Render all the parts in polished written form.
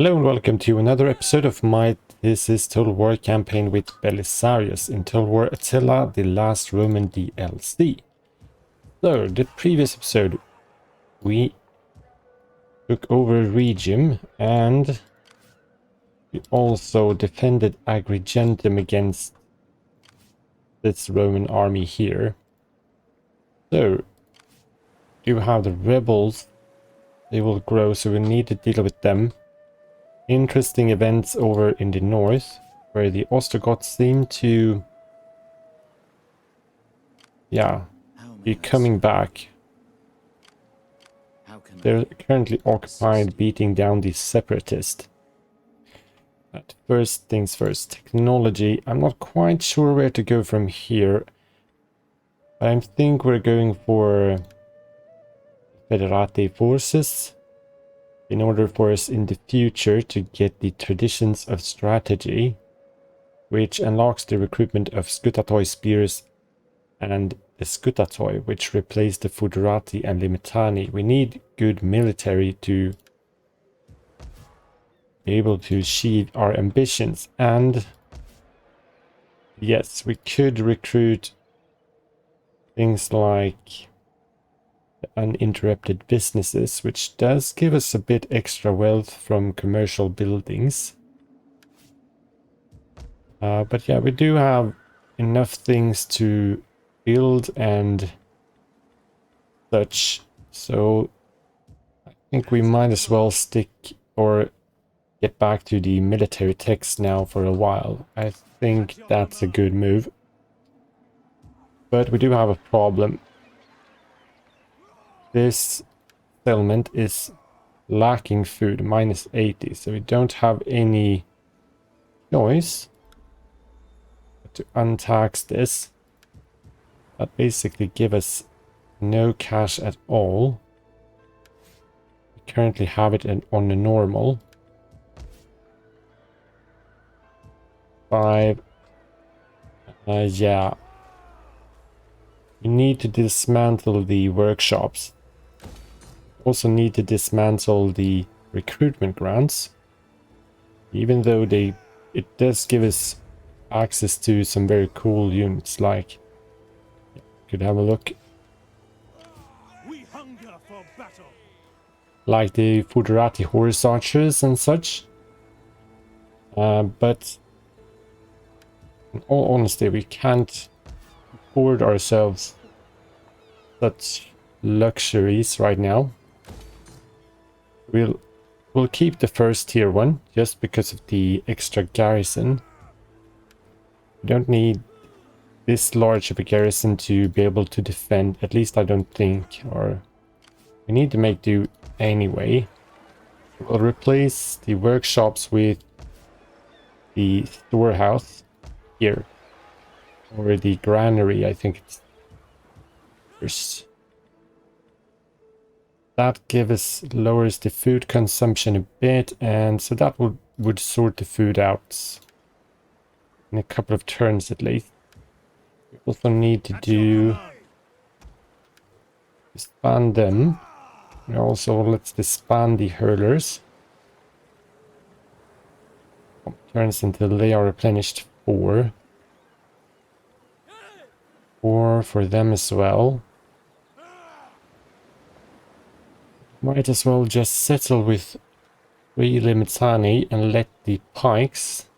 Hello and welcome to another episode of my This is Total War campaign with Belisarius in Total War Attila, the Last Roman DLC. So, the previous episode we took over Regium and we also defended Agrigentum against this Roman army here. So, you have the rebels, they will grow, so we need to deal with them. Interesting events over in the north, where the Ostrogoths seem to, be coming back. They're currently occupied beating down the separatists. But first things first, technology. I'm not quite sure where to go from here. But I think we're going for Federate forces in order for us in the future to get the traditions of strategy, which unlocks the recruitment of Scutatoi spears and the Scutatoi, which replace the Foederati and Limitani. We need good military to be able to achieve our ambitions, and yes, we could recruit things like uninterrupted businesses, which does give us a bit extra wealth from commercial buildings. But yeah, we do have enough things to build and such, so I think we might as well stick or get back to the military text now for a while. I think that's a good move. But we do have a problem. This settlement is lacking food, -80, so we don't have any choice but to untax this. That basically give us no cash at all. We currently have it on the normal. 5. Yeah. We need to dismantle the workshops. Also need to dismantle the recruitment grants, even though it does give us access to some very cool units, like could have a look, We hunger for battle. like the Foederati horse archers and such. But in all honesty, we can't afford ourselves such luxuries right now. We'll keep the first tier one just because of the extra garrison. We don't need this large of a garrison to be able to defend, at least I don't think, or we need to make do anyway. We'll replace the workshops with the storehouse here, or the granary, I think it's first. That lowers the food consumption a bit, and so that would sort the food out in a couple of turns at least. We also need to disband them. And also let's disband the hurlers. Turns until they are replenished 4. 4 for them as well. Might as well just settle with 3 Limitani and let the pikes.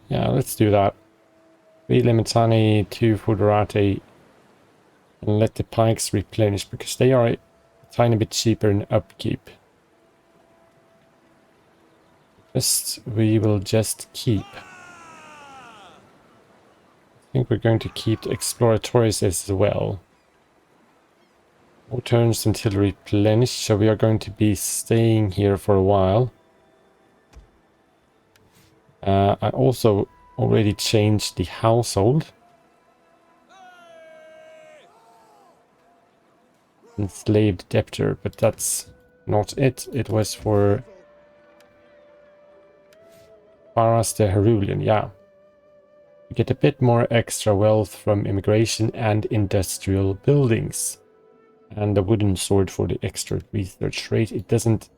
Yeah, let's do that. 3 Limitani, 2 Foederati, and let the pikes replenish because they are a tiny bit cheaper in upkeep. We will just keep. I think we're going to keep the Exploratories as well. 4 turns until replenished, so we are going to be staying here for a while. I also already changed the household. Enslaved debtor, but that's not it. It was for Paras the Herulian, yeah. We get a bit more extra wealth from immigration and industrial buildings. and the wooden sword for the extra research rate. It doesn't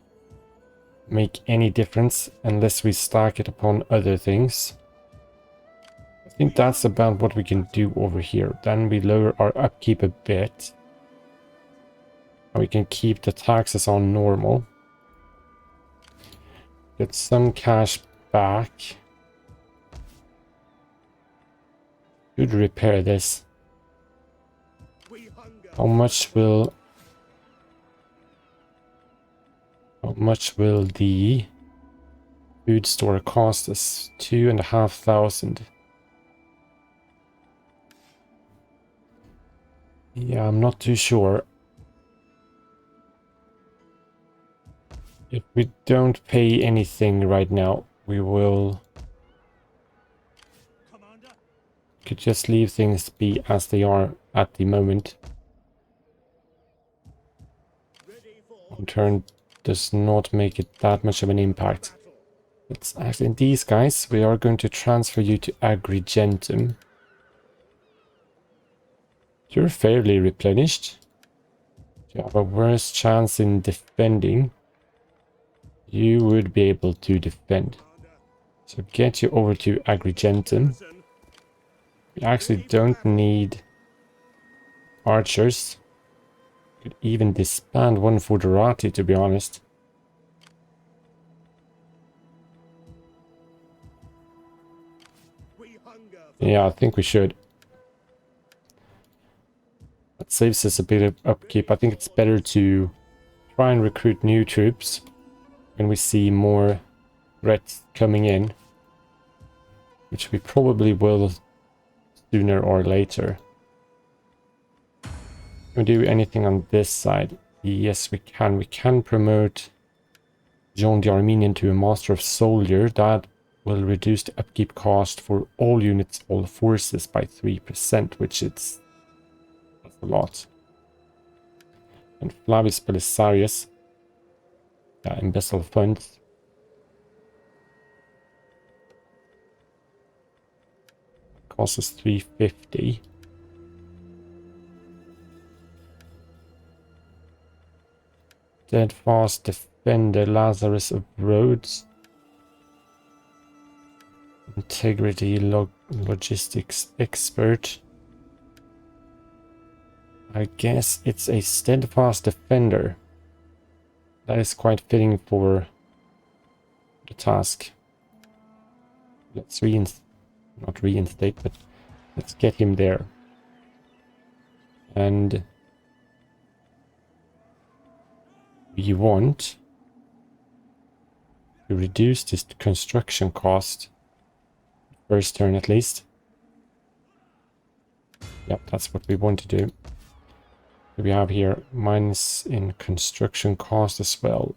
make any difference unless we stack it upon other things. I think that's about what we can do over here. Then we lower our upkeep a bit. And we can keep the taxes on normal. Get some cash back. Should repair this. How much will the food store cost us? 2,500. Yeah, I'm not too sure. If we don't pay anything right now, we will... could just leave things be as they are at the moment. On turn does not make it that much of an impact. It's actually these guys. We are going to transfer you to Agrigentum. You're fairly replenished. You have a worse chance in defending. You would be able to defend. So get you over to Agrigentum. We actually don't need archers. Could even disband one Foderati, to be honest. Yeah, I think we should. That saves us a bit of upkeep. I think it's better to try and recruit new troops when we see more threats coming in, which we probably will sooner or later. Can we do anything on this side? Yes, we can. We can promote Jean the Armenian to a Master of Soldier. That will reduce the upkeep cost for all units, all forces by 3%, which that's a lot. And Flavius Belisarius, embezzle funds. Costs us 350. Steadfast Defender Lazarus of Rhodes. Integrity Logistics Expert. I guess it's a Steadfast Defender. That is quite fitting for the task. Let's not reinstate, but let's get him there. And we want to reduce this construction cost. First turn at least. Yep, that's what we want to do. We have here minus in construction cost as well.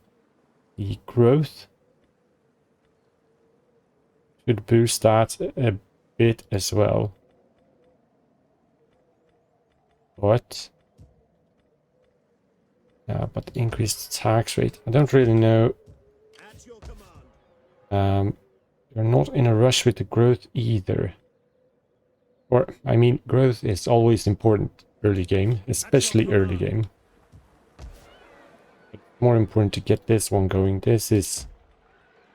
The growth should boost that a bit as well. But increased tax rate. I don't really know. You're not in a rush with the growth either. Or, I mean, growth is always important early game, especially early game. But more important to get this one going. This is...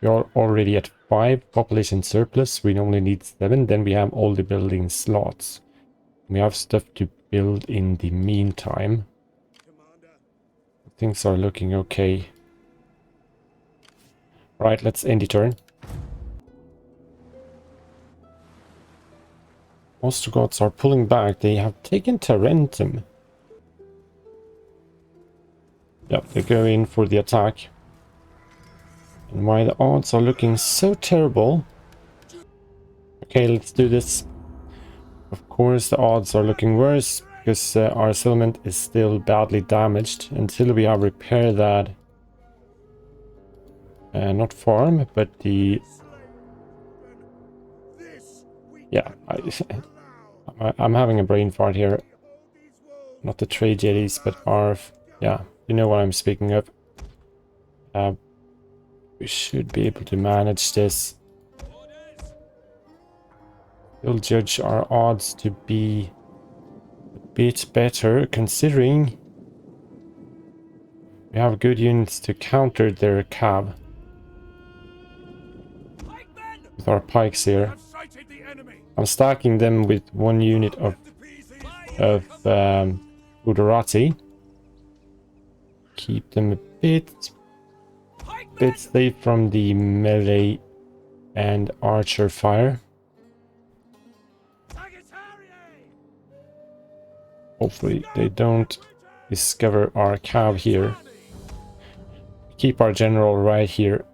we are already at 5 population surplus. We only need 7. Then we have all the building slots. We have stuff to build in the meantime. Things are looking okay. Right, let's end the turn. Ostrogoths are pulling back. They have taken Tarentum. Yep, they go in for the attack. And why the odds are looking so terrible. Okay, let's do this. Of course, the odds are looking worse because our settlement is still badly damaged. Until we have repaired that. Not farm, but the... yeah, I'm having a brain fart here. Not the trade jetties, but ARF. Yeah, you know what I'm speaking of. We should be able to manage this. We'll judge our odds to be a bit better, considering We have good units to counter their cav with our pikes here. I'm stacking them with one unit of Udarati. Keep them a bit safe from the melee and archer fire. Hopefully they don't discover our cav here. Keep our general right here.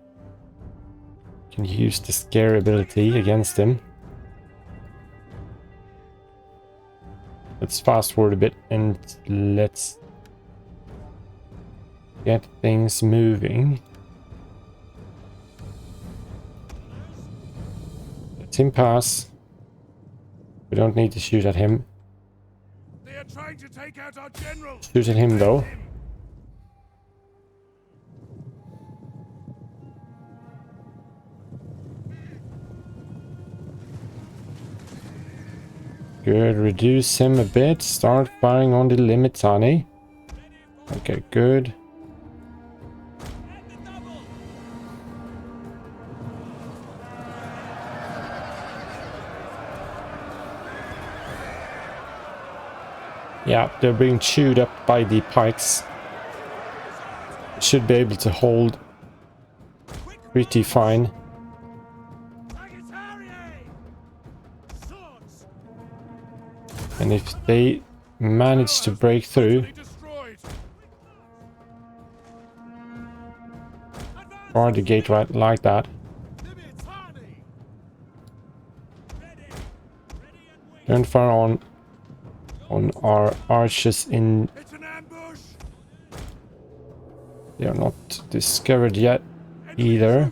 Can use the scare ability against him. Let's fast forward a bit and let's get things moving. Let him pass. We don't need to shoot at him. They are trying to take out our general. Shoot at him though. Good, reduce him a bit. Start firing on the Limitani. Okay, good. Yeah, they're being chewed up by the pikes. Should be able to hold pretty fine. And if they manage to break through, or the gate right like that, don't fire on our archers in. They are not discovered yet either.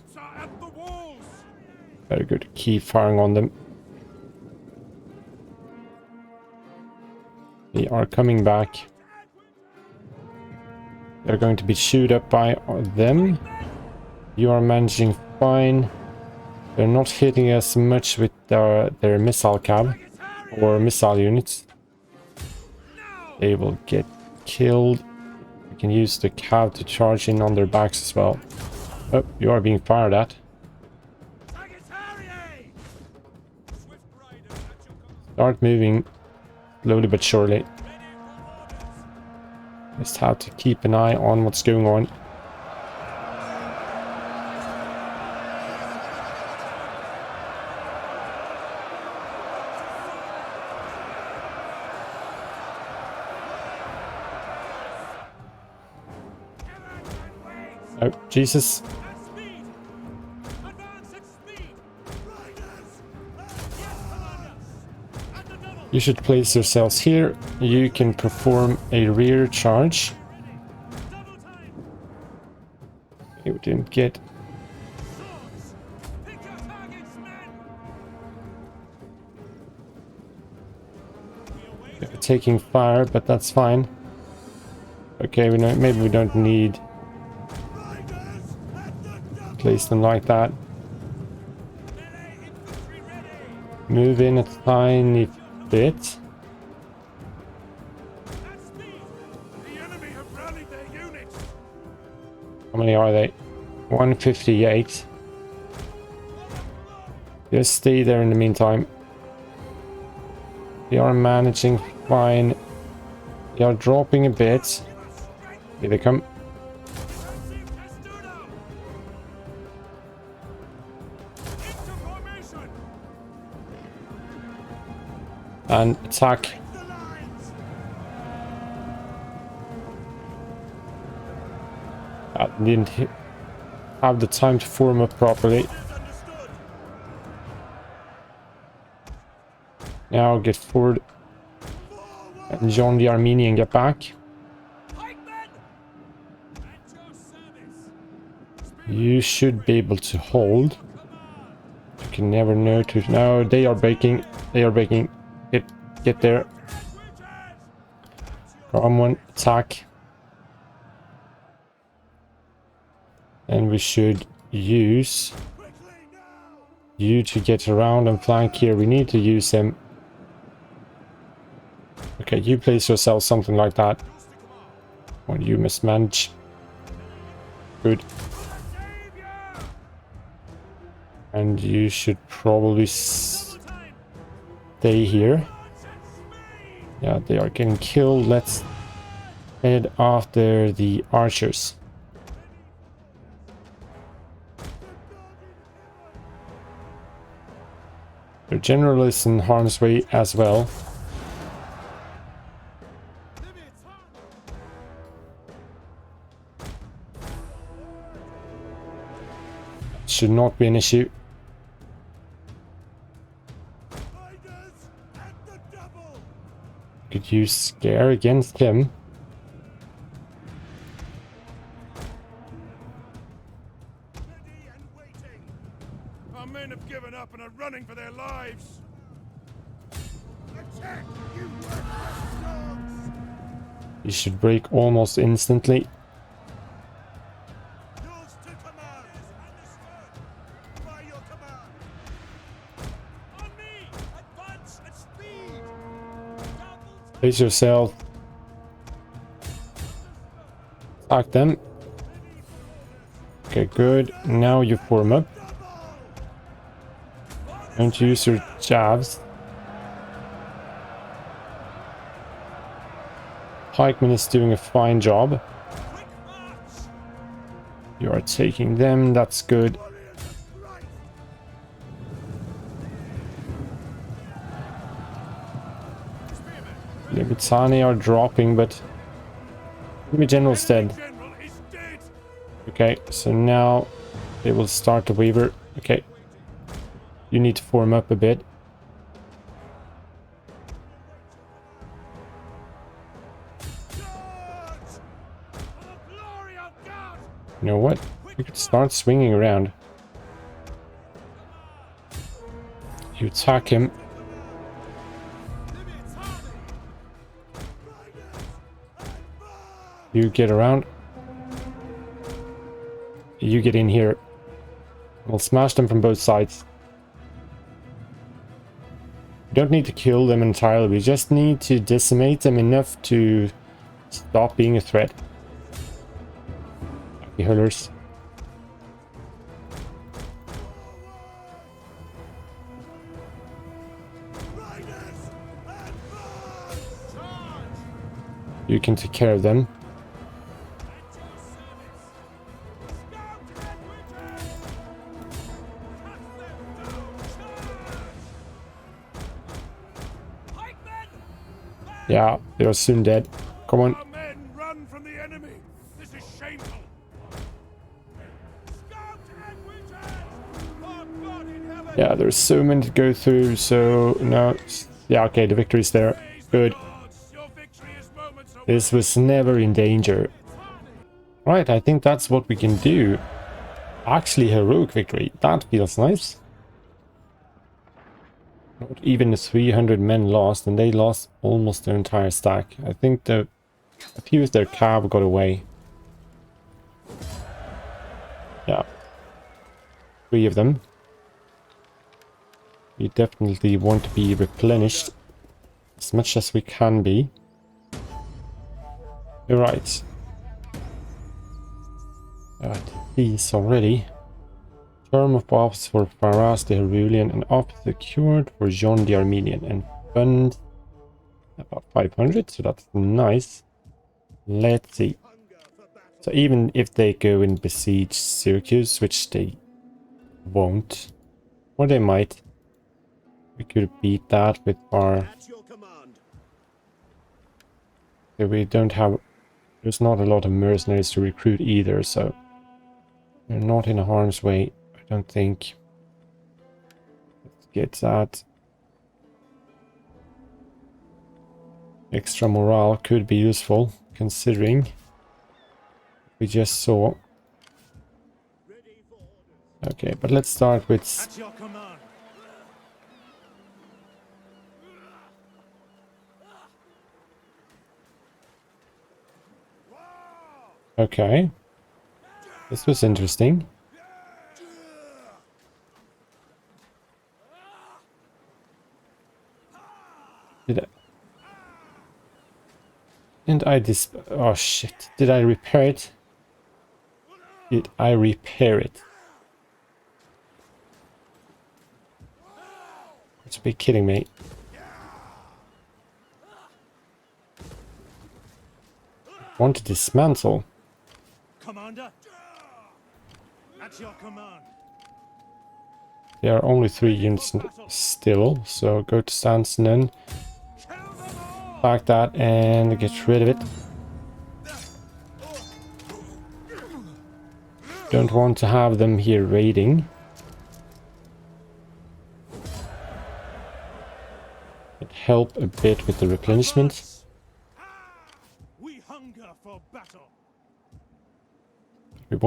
Very good. Keep firing on them. They are coming back. They're going to be chewed up by them. You are managing fine. They're not hitting us much with their missile cab or missile units. They will get killed. We can use the cab to charge in on their backs as well. Oh, you are being fired at. Start moving slowly but surely. Just have to keep an eye on what's going on. Oh, Jesus. You should place yourselves here. You can perform a rear charge. You didn't get... They're taking fire, but that's fine. Okay, maybe we don't need... Place them like that. Move in a tiny bit. How many are they? 158. Just stay there in the meantime. They are managing fine. They are dropping a bit. Here they come. And attack. Didn't have the time to form up properly. Now get forward. And John the Armenian get back. You should be able to hold. You can never know to... No, they are breaking. They are breaking. Get there. Come on, attack. And we should use you to get around and flank here. We need to use him. Okay, you place yourself something like that. Well, you must manage. Good. And you should probably stay here. Yeah, they are getting killed. Let's head after the archers. Their general is in harm's way as well. Should not be an issue. Could use scare against him. Our men have given up and are running for their lives. Attack, you worthless dogs! He should break almost instantly. Yours to command. Understood. By your command. On me! Advance at speed! Place yourself. Attack them. Okay, good. Now you form up. Don't use your jabs. Pikeman is doing a fine job. You are taking them, that's good. Levitani are dropping, but enemy general's dead. General is dead. Okay, so now they will start the weaver. Okay. You need to form up a bit. You know what? You could start swinging around. You attack him. You get around. You get in here. We'll smash them from both sides. We don't need to kill them entirely. We just need to decimate them enough to stop being a threat. The hurlers. You can take care of them. Yeah, they are soon dead. Come on. Our men run from the enemy. This is shameful. Yeah, there's so many to go through, so no. Yeah, okay, the victory's there. Good. This was never in danger. Right, I think that's what we can do. Actually, heroic victory. That feels nice. Not even 300 men lost, and they lost almost their entire stack. I think a few of their cav got away. Yeah. 3 of them. We definitely want to be replenished as much as we can be. Alright. These already. Term of office for Faraz the Herulian and office secured for John the Armenian and fund about 500, so that's nice. Let's see. So even if they go and besiege Syracuse, which they won't, or they might, we could beat that with our... So we don't have... There's not a lot of mercenaries to recruit either, so we're not in harm's way. I don't think. Let's get that. Extra morale could be useful, considering we just saw. Okay, but let's start with... Okay. This was interesting. Oh shit, did I repair it? did I repair it? Let's be kidding me. Want to dismantle? Commander, at your command. There are only 3 units still, so go to Stanson, back that and get rid of it. Don't want to have them here raiding. It help a bit with the replenishment. We hunger for battle. We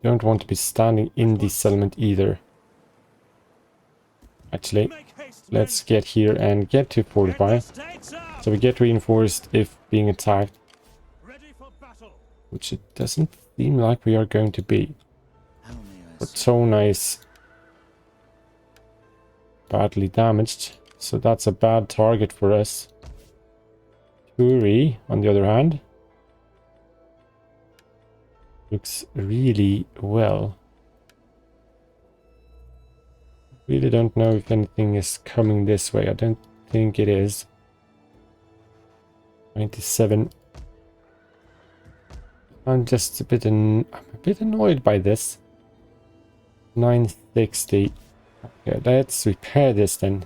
don't want to be standing in this settlement either. Actually, Make haste, let's get here and get to fortify. So we get reinforced if being attacked, ready for battle. which it doesn't seem like we are going to be. But Tona is badly damaged, so that's a bad target for us. Turi, on the other hand, looks really well. Really don't know if anything is coming this way. I don't think it is. 97. I'm just a bit annoyed by this. 960. Okay, let's repair this then.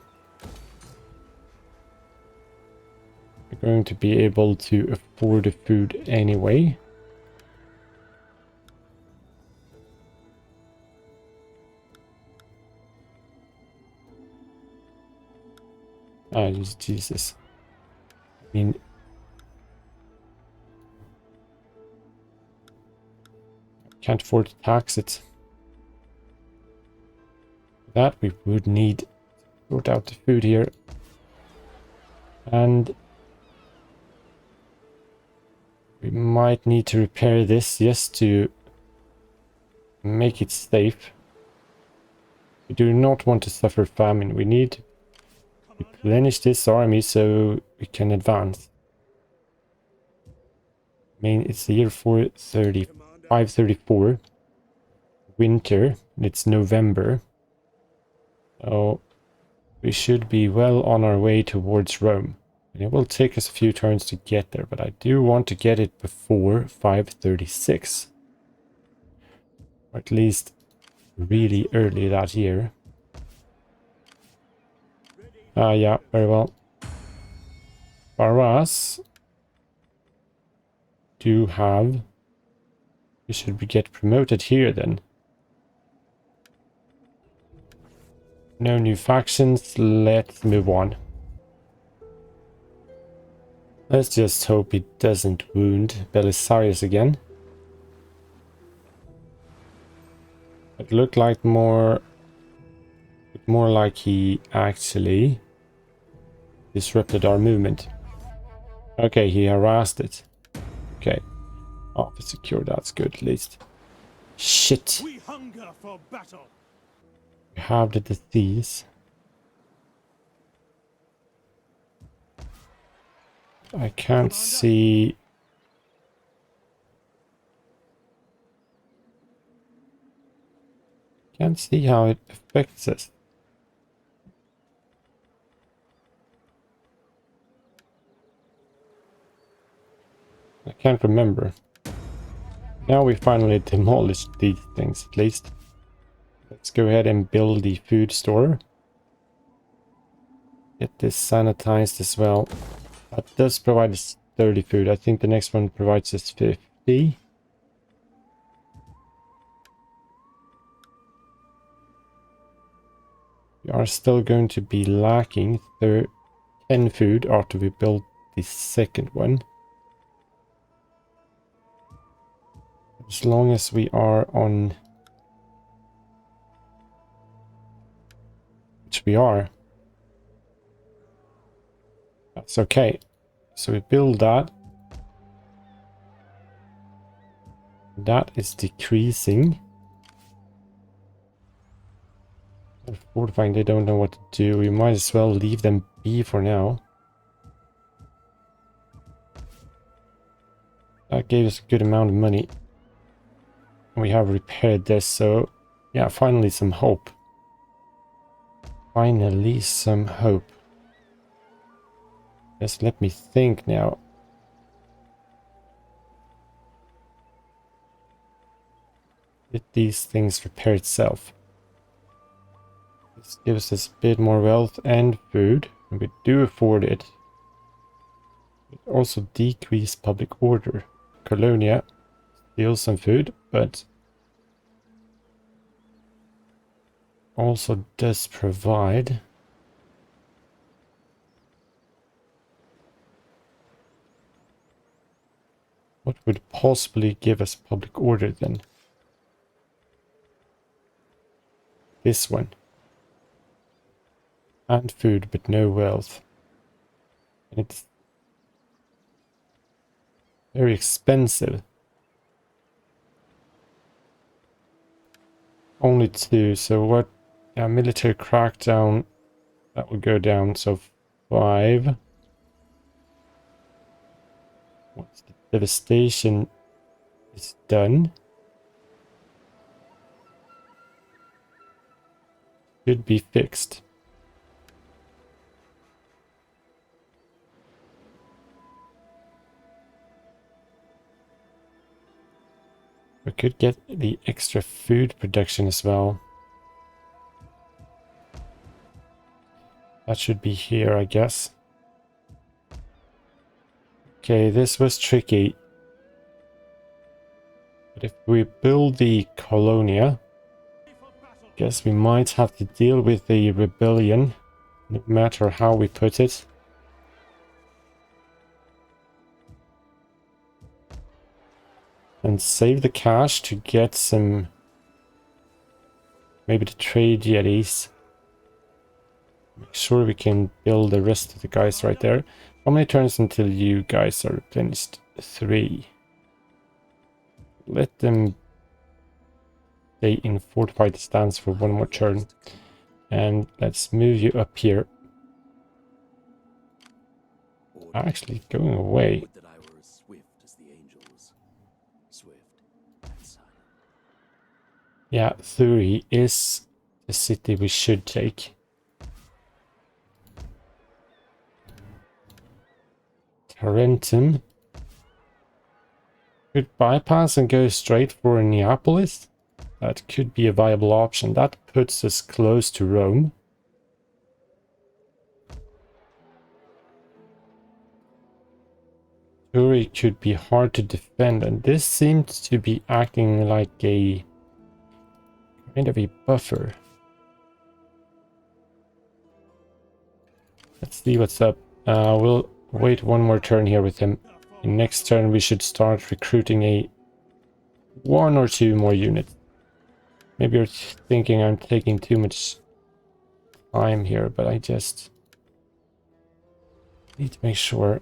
We're going to be able to afford the food anyway. Ah, Jesus. I mean, can't afford to tax it. For that we would need to sort out the food here. And we might need to repair this just to make it safe. We do not want to suffer famine. We need to replenish this army so we can advance. I mean, it's the year 534. Winter. It's November. So we should be well on our way towards Rome. And it will take us a few turns to get there, but I do want to get it before 536. Or at least really early that year. Yeah, very well. Barras do have... We should get promoted here then. No new factions, let's move on. Let's just hope it doesn't wound Belisarius again. It looked like more like he actually disrupted our movement. Okay, he harassed it. Okay. Office secure, that's good at least. Shit. We hunger for battle. We have the disease. I can't see... Can't see how it affects us. I can't remember. Now we finally demolished these things at least. Let's go ahead and build the food store. Get this sanitized as well. That does provide us 30 food. I think the next one provides us 50. We are still going to be lacking 10 food after we build the second one. As long as we are on... Which we are. That's okay. So we build that. That is decreasing. They're fortifying, they don't know what to do. We might as well leave them be for now. That gave us a good amount of money. We have repaired this, so yeah, finally some hope. Finally some hope. Just let me think now. Did these things repair itself? This gives us a bit more wealth and food, and we do afford it. It also decreased public order. Colonia steals some food, but also does provide. What would possibly give us public order then? This one. And food, but no wealth. And it's very expensive. Only 2, so what? Yeah, military crackdown, that would go down, so 5. Once the devastation is done, should be fixed. We could get the extra food production as well. That should be here, I guess. Okay, this was tricky. But if we build the Colonia, guess we might have to deal with the rebellion, no matter how we put it. And save the cash to get some, maybe the trade jetties. Make sure we can build the rest of the guys right there. How many turns until you guys are replenished? 3. Let them stay in fortified stance for one more turn. And let's move you up here. Actually going away. Yeah, Thurii is the city we should take. Tarentum. Could bypass and go straight for Neapolis. That could be a viable option. That puts us close to Rome. Thurii could be hard to defend, and this seems to be acting like a kind of a buffer. Let's see what's up. We'll wait one more turn here with him. In next turn we should start recruiting a 1 or 2 more units. Maybe you're thinking I'm taking too much time here, but I just need to make sure.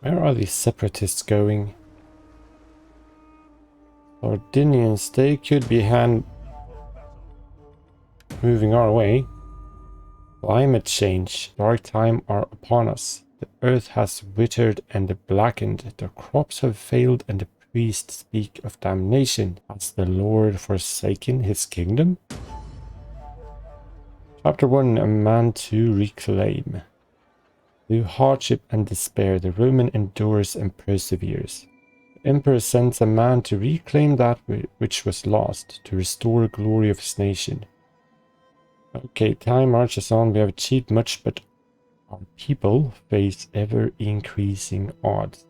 Where are these separatists going? Sardinians, they could be moving our way. Climate change, dark time are upon us. The earth has withered and blackened. The crops have failed and the priests speak of damnation. Has the Lord forsaken his kingdom? Chapter 1, a man to reclaim. Through hardship and despair, the Roman endures and perseveres. The emperor sends a man to reclaim that which was lost, to restore glory of his nation. Okay, time marches on. We have achieved much, but our people face ever-increasing odds.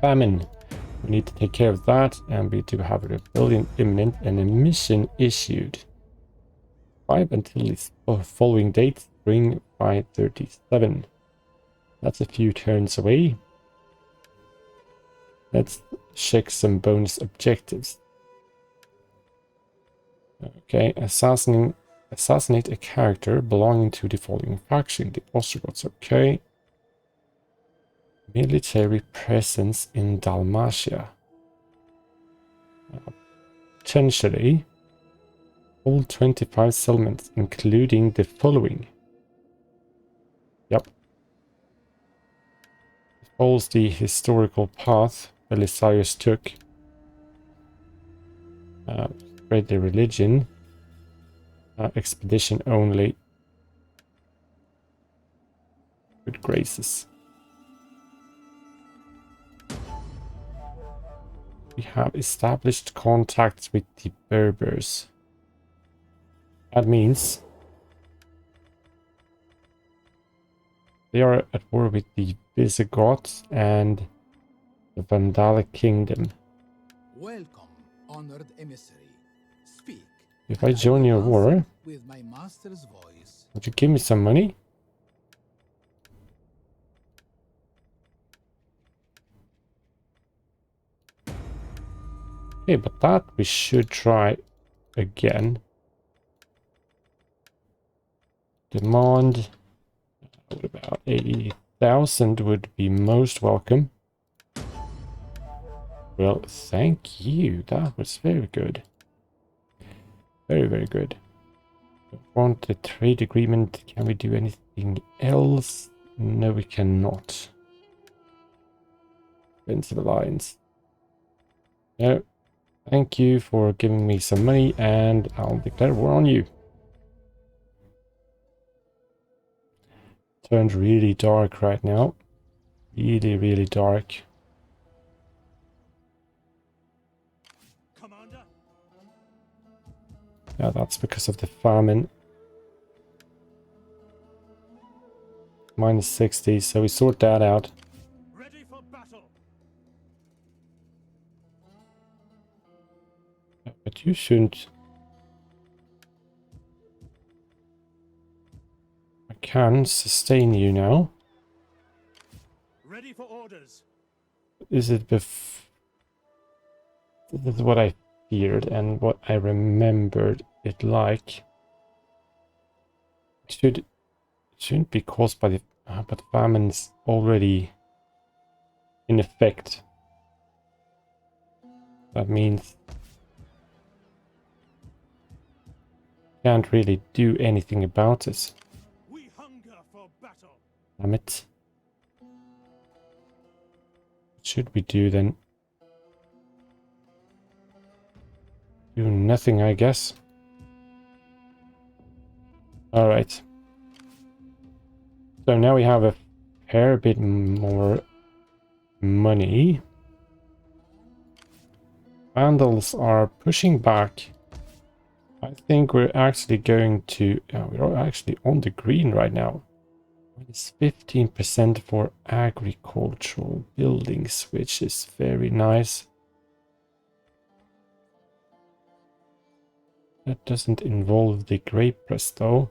Famine. We need to take care of that, and we do have a rebellion imminent and a mission issued. 5 until its following date, spring 537. That's a few turns away. Let's check some bonus objectives. Okay, assassinate a character belonging to the following faction. The Ostrogoths, okay. Military presence in Dalmatia. Potentially. All 25 settlements, including the following. Yep. follows the historical path Belisarius took. Spread the religion. Expedition only. Good graces. We have established contacts with the Berbers. That means they are at war with the Visigoths and the Vandalic Kingdom. Welcome, honored emissary. Speak. If I join your war, With my master's voice. would you give me some money? Okay, but that we should try again. Demand, what about 80,000 would be most welcome. Well, thank you. That was very good. Very, very good. Want the trade agreement. Can we do anything else? No, we cannot. Defensive alliance. No. Thank you for giving me some money, and I'll declare war on you. Turned really dark right now. Really, really dark. Commander. Yeah, that's because of the famine. Minus 60, so we sort that out. Ready for battle. But you shouldn't. I can sustain you now. Ready for orders. Is it This is what I feared and what I remembered it like. It shouldn't be caused by the but famine's already in effect. That means can't really do anything about it. We hunger for battle. Damn it. What should we do then? Do nothing, I guess. Alright. So now we have a fair bit more money. Vandals are pushing back. I think we're actually going to... we're actually on the green right now. Minus 15% for agricultural buildings, which is very nice. That doesn't involve the grape press though.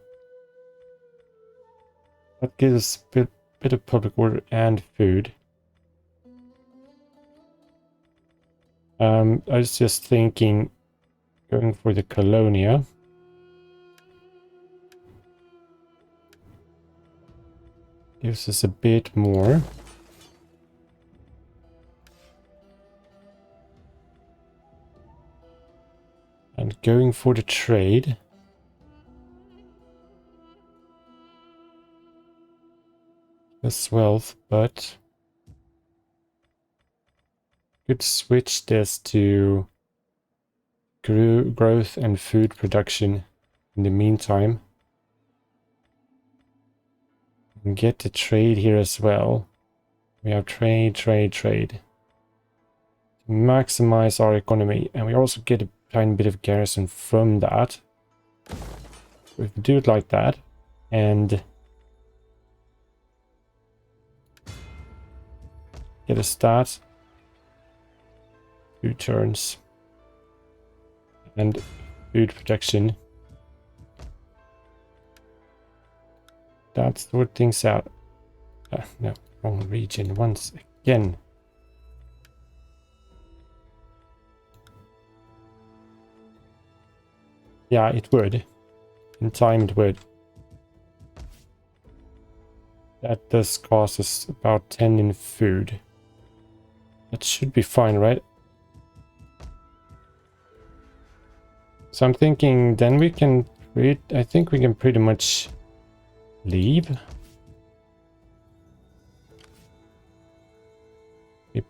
That gives us a bit of public order and food. I was just thinking going for the Colonia. Gives us a bit more. And going for the trade. Plus wealth, but could switch this to growth and food production in the meantime. And get the trade here as well. We have trade. Maximize our economy, and we also get a tiny bit of garrison from that. We can do it like that, and get a start. 2 turns. And food protection. That's sort things out. No, wrong region once again. Yeah, it would. In time it would. That does cost us about 10 in food. That should be fine, right? So I'm thinking then we can... I think we can pretty much leave.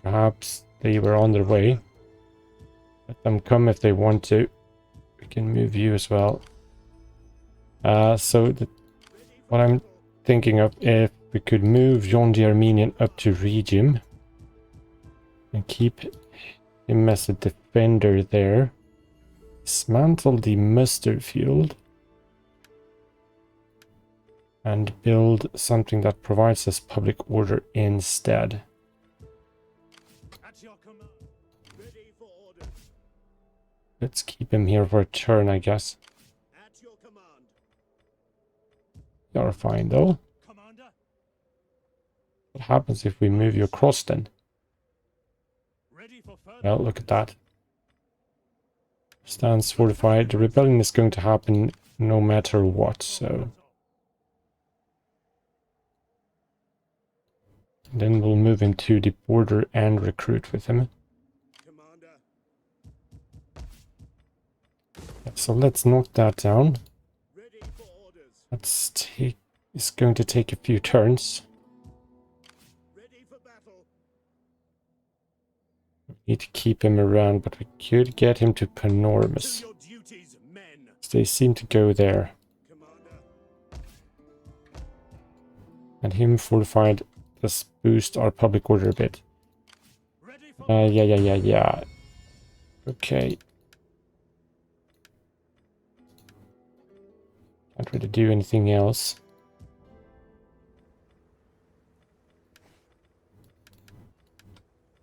Perhaps they were on their way. Let them come if they want to. We can move you as well. What I'm thinking of, if we could move John the Armenian up to Regim and keep him as a defender there. Dismantle the mustard field and build something that provides us public order instead. At your command. Ready for orders. Let's keep him here for a turn, I guess. At your command. You're fine though. Commander. What happens if we move you across then? Ready for further. Well, look at that. Stands fortified. The rebellion is going to happen no matter what, so... Then we'll move him to the border and recruit with him. Commander. So let's knock that down. Ready for orders. It's going to take a few turns. Ready for battle. We need to keep him around, but we could get him to To Panormus. your duties, men. So they seem to go there. Commander. And him fortified does boost our public order a bit. Ready for Yeah. Okay. Can't really do anything else.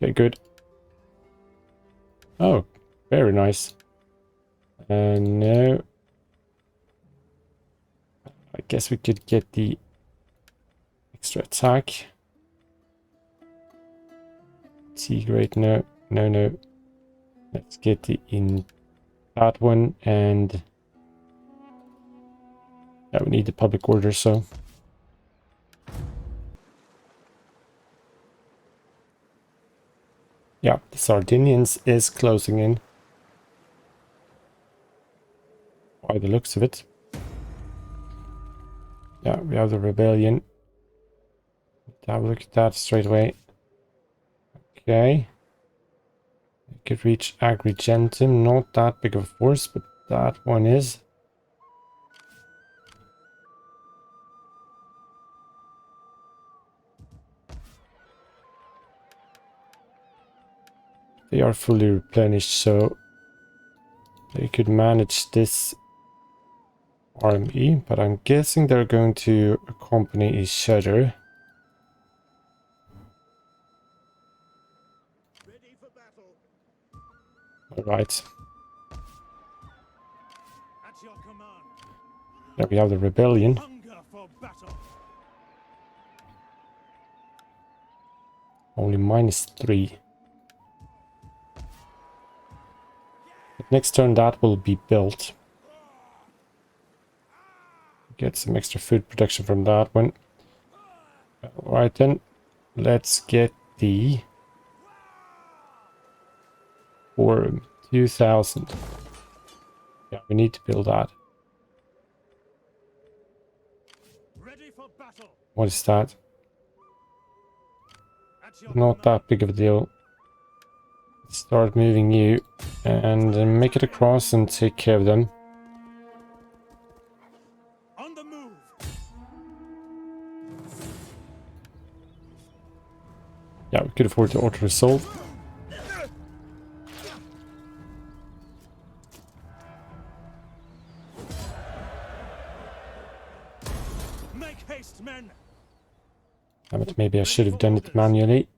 Okay, good. Oh, very nice. No. I guess we could get the extra attack. Great, no. Let's get the in that one, and yeah, we need the public order, so yeah, the Sardinians is closing in by the looks of it. Yeah, we have the rebellion. Have a look at that straight away. Okay. We could reach Agrigentum, not that big of a force, but that one is. They are fully replenished, so they could manage this army, but I'm guessing they're going to accompany each other. ready for battle. Alright, At your command. there we have the rebellion. Hunger for battle. Only -3. But next turn that will be built. Get some extra food production from that one. Alright then, let's get the Forum 2000. Yeah, we need to build that. Ready for battle. What is that? At your Not command. that big of a deal. Start moving you and make it across and take care of them. On the move. Yeah, we could afford to auto-resolve. Make haste, men. But maybe I should have done it manually.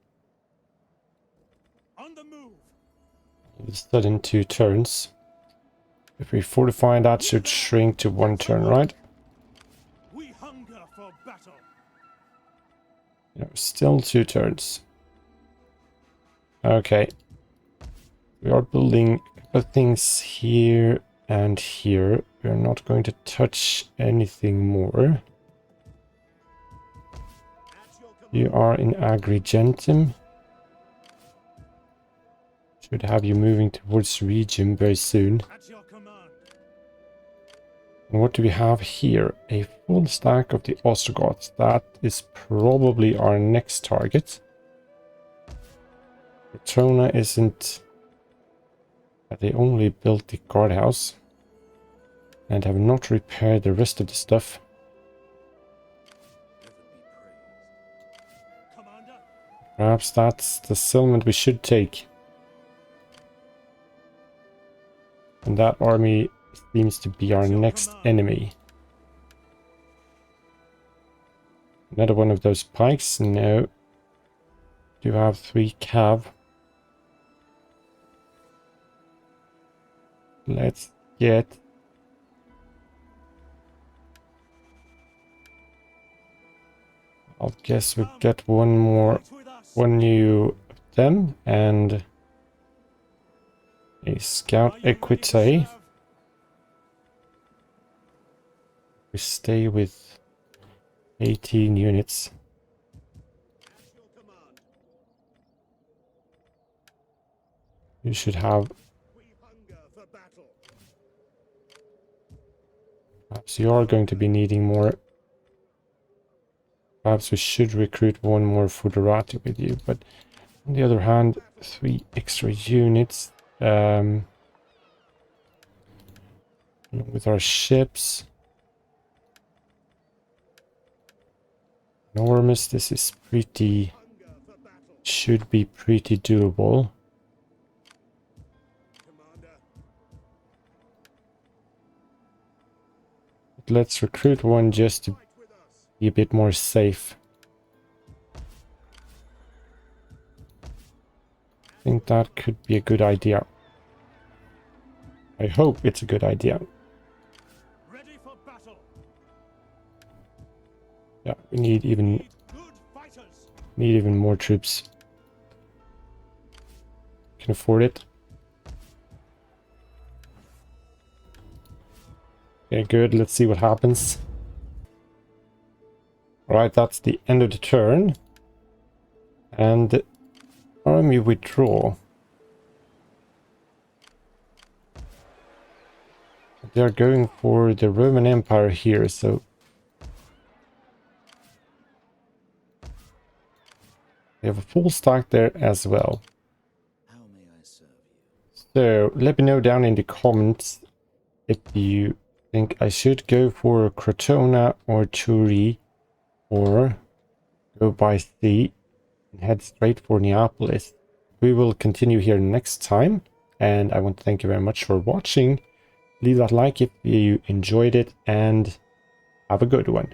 On the move. It's done in 2 turns. If we fortify, that should shrink to 1 turn, right? We hunger for battle. No, still 2 turns. Okay. We are building a couple of things here and here. We're not going to touch anything more. At your command. You are in Agrigentum. Should have you moving towards Regim very soon. At your command. And what do we have here? A full stack of the Ostrogoths. That is probably our next target. Crotona isn't... They only built the guardhouse and have not repaired the rest of the stuff. Commander, Perhaps that's the settlement we should take. And that army seems to be our next enemy. Another one of those pikes? No. Do have 3 cav. Let's get... I'll guess we'll get one more, fight with us. one new of them, and a scout Are you ready to equity. serve? We stay with 18 units. At your command. You should have... We hunger for battle. Perhaps you are going to be needing more. Perhaps we should recruit one more Foderati with you, but on the other hand, 3 extra units along with our ships. Enormous, this is pretty... Hunger for battle. should be pretty doable. Commander, But let's recruit one just to fight with us. be a bit more safe. I think that could be a good idea. I hope it's a good idea. Ready for battle. Yeah, we need even Good fighters. more troops. Can afford it. Okay, good. Let's see what happens. Alright, that's the end of the turn. And army withdraw. They're going for the Roman Empire here, so they have a full stack there as well. How may I serve you? So let me know down in the comments if you think I should go for Crotona or Turi, or go by sea and head straight for Neapolis. We will continue here next time, and I want to thank you very much for watching. Leave that like if you enjoyed it, and have a good one.